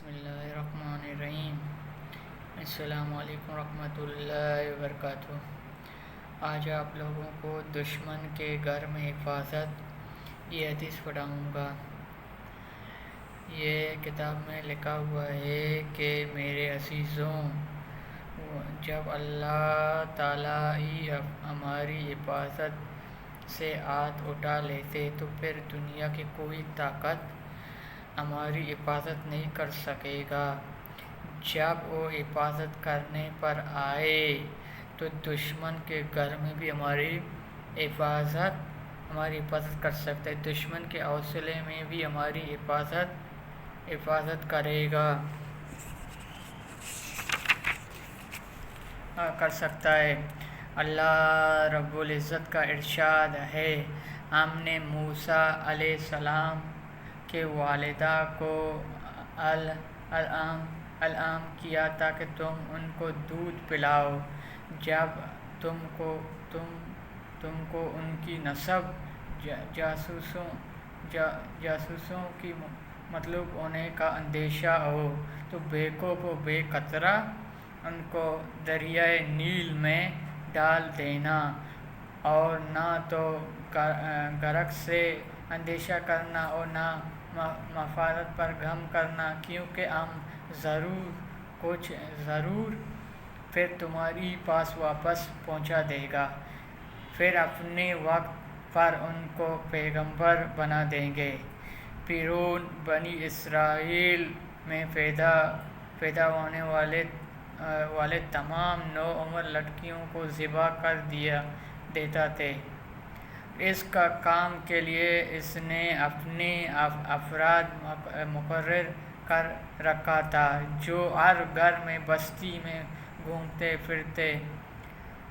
اللہ الرحمن الرحیم۔ السلام علیکم ورحمۃ اللہ وبرکاتہ۔ آج آپ لوگوں کو دشمن کے گھر میں حفاظت یہ حدیث پڑھاؤں گا۔ یہ کتاب میں لکھا ہوا ہے کہ میرے عزیزوں، جب اللہ تعالیٰ ہی ہماری حفاظت سے ہاتھ اٹھا لیتے تو پھر دنیا کی کوئی طاقت ہماری حفاظت نہیں کر سکے گا۔ جب وہ حفاظت کرنے پر آئے تو دشمن کے گھر میں بھی ہماری حفاظت کر سکتا ہے، دشمن کے حوصلے میں بھی ہماری حفاظت کرے گا، کر سکتا ہے۔ اللہ رب العزت کا ارشاد ہے، ہم نے موسیٰ علیہ السلام کے والدہ کو الہام کیا تاکہ تم ان کو دودھ پلاؤ جب تم کو ان کی نسب جاسوسوں کی مطلوب ہونے کا اندیشہ ہو تو بیوقوف و بے خطرہ ان کو دریائے نیل میں ڈال دینا، اور نہ تو غرق سے اندیشہ کرنا اور نہ مفادات پر غم کرنا، کیونکہ ہم ضرور پھر تمہاری پاس واپس پہنچا دے گا، پھر اپنے وقت پر ان کو پیغمبر بنا دیں گے۔ فرعون بنی اسرائیل میں پیدا ہونے والے تمام نوعمر لڑکیوں کو ذبح کر دیتا تھا۔ اس کام کے لیے اس نے اپنے افراد مقرر کر رکھا تھا جو ہر گھر میں بستی میں گھومتے پھرتے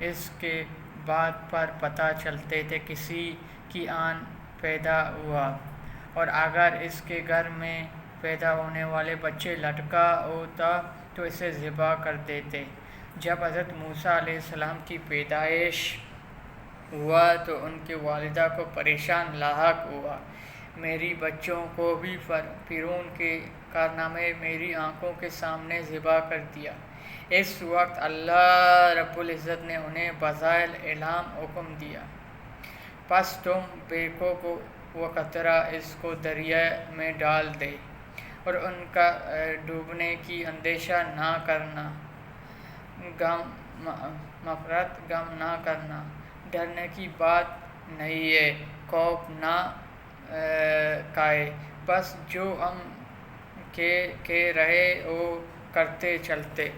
اس کے بات پر پتہ چلتے تھے کسی کی آن پیدا ہوا، اور اگر اس کے گھر میں پیدا ہونے والے بچے لڑکا ہوتا تو اسے ذبح کر دیتے۔ جب حضرت موسیٰ علیہ السلام کی پیدائش ہوا تو ان کی والدہ کو پریشان لاحق ہوا، میری بچوں کو بھی فرعون کے کارنامے میری آنکھوں کے سامنے ذبح کر دیا۔ اس وقت اللہ رب العزت نے انہیں بذائل اعلام حکم دیا، پس تم بیوقوف و خطرہ اس کو دریا میں ڈال دے اور ان کا ڈوبنے کی اندیشہ نہ کرنا، غم نہ کرنا، ڈرنے کی بات نہیں ہے، خوف نہ کھائے، بس جو ہم کہہ رہے وہ کرتے چلتے